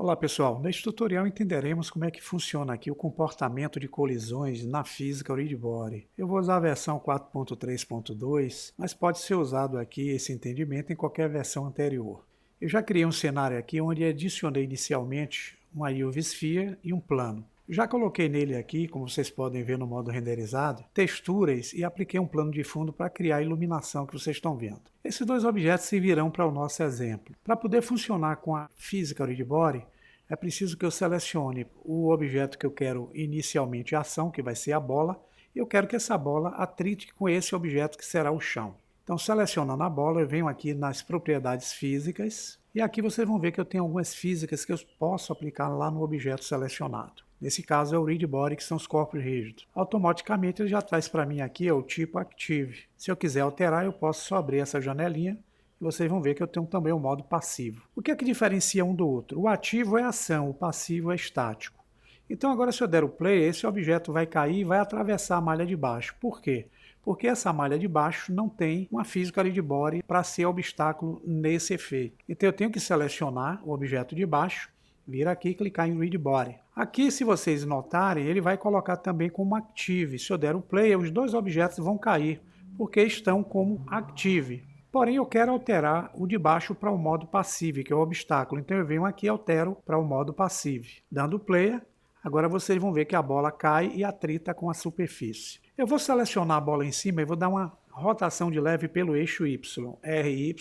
Olá pessoal, neste tutorial entenderemos como é que funciona aqui o comportamento de colisões na física Readbody. Eu vou usar a versão 4.3.2, mas pode ser usado aqui esse entendimento em qualquer versão anterior. Eu já criei um cenário aqui onde adicionei inicialmente uma UV Sphere e um plano. Já coloquei nele aqui, como vocês podem ver no modo renderizado, texturas e apliquei um plano de fundo para criar a iluminação que vocês estão vendo. Esses dois objetos servirão para o nosso exemplo. Para poder funcionar com a física Readbody, é preciso que eu selecione o objeto que eu quero inicialmente a ação, que vai ser a bola, e eu quero que essa bola atrite com esse objeto que será o chão. Então, selecionando a bola, eu venho aqui nas propriedades físicas, e aqui vocês vão ver que eu tenho algumas físicas que eu posso aplicar lá no objeto selecionado. Nesse caso é o Readbody, que são os corpos rígidos. Automaticamente ele já traz para mim aqui o tipo Active. Se eu quiser alterar, eu posso só abrir essa janelinha e vocês vão ver que eu tenho também o modo passivo. O que é que diferencia um do outro? O ativo é ação, o passivo é estático. Então agora se eu der o play, esse objeto vai cair e vai atravessar a malha de baixo. Por quê? Porque essa malha de baixo não tem uma física Readbody para ser obstáculo nesse efeito. Então eu tenho que selecionar o objeto de baixo, vir aqui e clicar em Readbody. Aqui, se vocês notarem, ele vai colocar também como Active. Se eu der o play, os dois objetos vão cair, porque estão como Active. Porém, eu quero alterar o de baixo para o modo Passive, que é o obstáculo. Então eu venho aqui e altero para o modo Passive. Dando play, agora vocês vão ver que a bola cai e atrita com a superfície. Eu vou selecionar a bola em cima e vou dar uma rotação de leve pelo eixo Y. RY,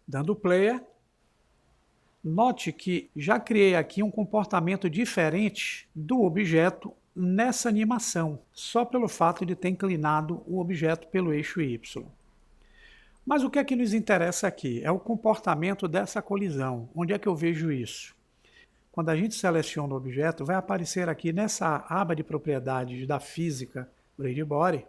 dando play. Note que já criei aqui um comportamento diferente do objeto nessa animação, só pelo fato de ter inclinado o objeto pelo eixo Y. Mas o que é que nos interessa aqui? É o comportamento dessa colisão. Onde é que eu vejo isso? Quando a gente seleciona o objeto, vai aparecer aqui nessa aba de propriedades da física Readbody.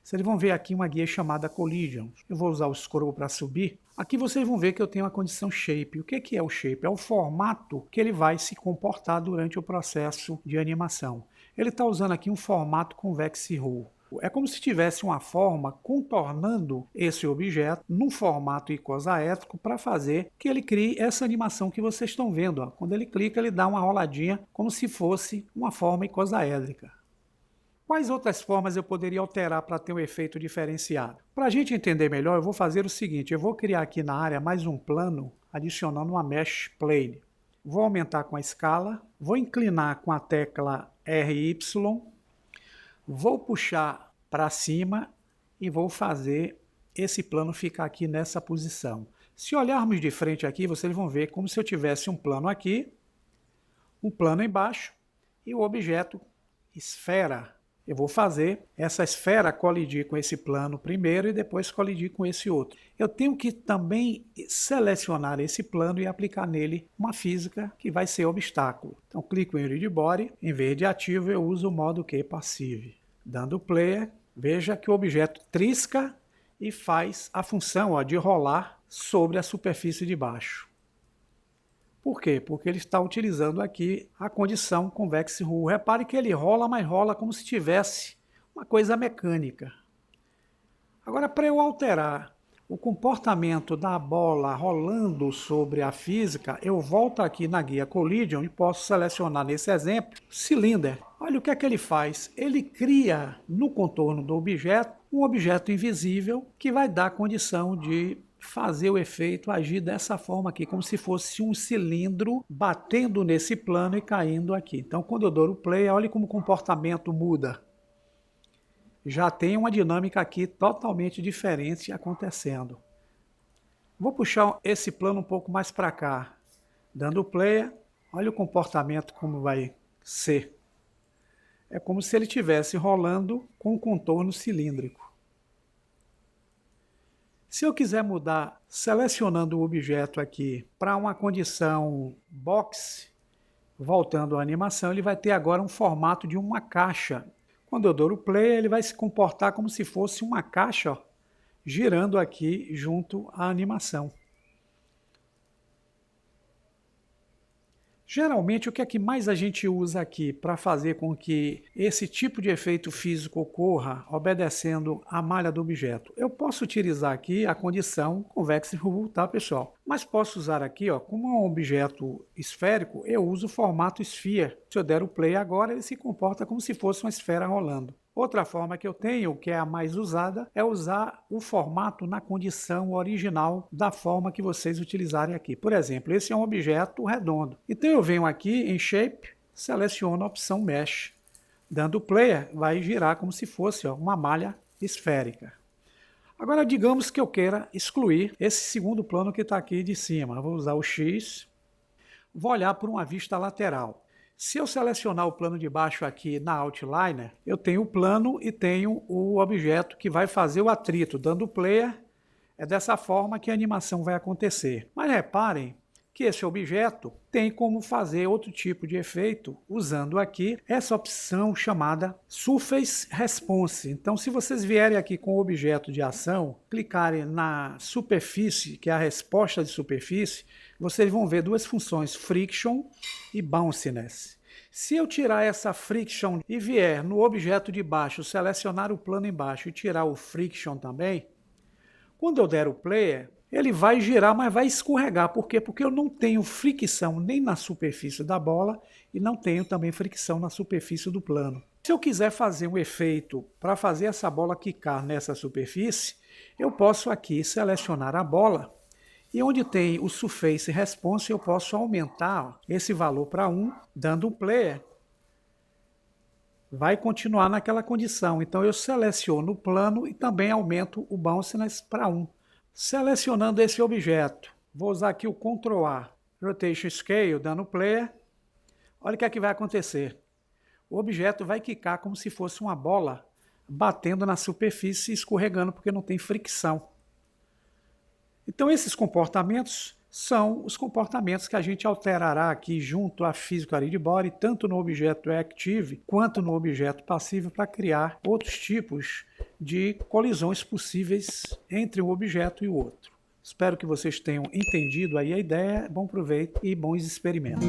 Vocês vão ver aqui uma guia chamada Collision. Eu vou usar o scroll para subir. Aqui vocês vão ver que eu tenho a condição Shape. O que é o Shape? É o formato que ele vai se comportar durante o processo de animação. Ele está usando aqui um formato Convex Hull. É como se tivesse uma forma contornando esse objeto num formato icosaédrico para fazer que ele crie essa animação que vocês estão vendo. Ó. Quando ele clica, ele dá uma roladinha como se fosse uma forma icosaédrica. Quais outras formas eu poderia alterar para ter um efeito diferenciado? Para a gente entender melhor, eu vou fazer o seguinte, eu vou criar aqui na área mais um plano, adicionando uma Mesh Plane. Vou aumentar com a escala, vou inclinar com a tecla RY, vou puxar para cima e vou fazer esse plano ficar aqui nessa posição. Se olharmos de frente aqui, vocês vão ver como se eu tivesse um plano aqui, um plano embaixo e o objeto esfera. Eu vou fazer essa esfera colidir com esse plano primeiro e depois colidir com esse outro. Eu tenho que também selecionar esse plano e aplicar nele uma física que vai ser obstáculo. Então clico em Readbody, em vez de ativo eu uso o modo que Passive. Dando play, veja que o objeto trisca e faz a função de rolar sobre a superfície de baixo. Por quê? Porque ele está utilizando aqui a condição Convex Hull. Repare que ele rola, mas rola como se tivesse uma coisa mecânica. Agora, para eu alterar o comportamento da bola rolando sobre a física, eu volto aqui na guia Collision e posso selecionar nesse exemplo Cylinder. Olha o que é que ele faz. Ele cria no contorno do objeto um objeto invisível que vai dar a condição de fazer o efeito agir dessa forma aqui, como se fosse um cilindro batendo nesse plano e caindo aqui. Então, quando eu dou o play, olha como o comportamento muda. Já tem uma dinâmica aqui totalmente diferente acontecendo. Vou puxar esse plano um pouco mais para cá. Dando play, olha o comportamento como vai ser. É como se ele estivesse rolando com um contorno cilíndrico. Se eu quiser mudar, selecionando o objeto aqui para uma condição box, voltando à animação, ele vai ter agora um formato de uma caixa. Quando eu dou o play, ele vai se comportar como se fosse uma caixa, ó, girando aqui junto à animação. Geralmente, o que é que mais a gente usa aqui para fazer com que esse tipo de efeito físico ocorra obedecendo a malha do objeto? Eu posso utilizar aqui a condição Convex Rule, tá, pessoal? Mas posso usar aqui, ó, como é um objeto esférico, eu uso o formato Sphere. Se eu der o play agora, ele se comporta como se fosse uma esfera rolando. Outra forma que eu tenho, que é a mais usada, é usar o formato na condição original da forma que vocês utilizarem aqui. Por exemplo, esse é um objeto redondo. Então eu venho aqui em Shape, seleciono a opção Mesh. Dando Play, vai girar como se fosse, ó, uma malha esférica. Agora digamos que eu queira excluir esse segundo plano que está aqui de cima. Eu vou usar o X, vou olhar por uma vista lateral. Se eu selecionar o plano de baixo aqui na Outliner, eu tenho o plano e tenho o objeto que vai fazer o atrito. Dando Player, é dessa forma que a animação vai acontecer. Mas reparem que esse objeto tem como fazer outro tipo de efeito usando aqui essa opção chamada Surface Response. Então, se vocês vierem aqui com o objeto de ação, clicarem na superfície, que é a resposta de superfície, vocês vão ver duas funções, Friction e Bounciness. Se eu tirar essa Friction e vier no objeto de baixo, selecionar o plano embaixo e tirar o Friction também, quando eu der o Player, ele vai girar, mas vai escorregar. Por quê? Porque eu não tenho fricção nem na superfície da bola e não tenho também fricção na superfície do plano. Se eu quiser fazer um efeito para fazer essa bola quicar nessa superfície, eu posso aqui selecionar a bola e onde tem o Surface Response eu posso aumentar esse valor para 1, dando um Player. Vai continuar naquela condição. Então eu seleciono o plano e também aumento o Bounciness para 1. Selecionando esse objeto, vou usar aqui o Ctrl A, Rotation Scale, dando Player. Olha o que é que vai acontecer. O objeto vai quicar como se fosse uma bola batendo na superfície e escorregando porque não tem fricção. Então esses comportamentos são os comportamentos que a gente alterará aqui junto à Physical Read Body, tanto no objeto Active quanto no objeto passivo, para criar outros tipos de colisões possíveis entre um objeto e o outro. Espero que vocês tenham entendido aí a ideia. Bom proveito e bons experimentos.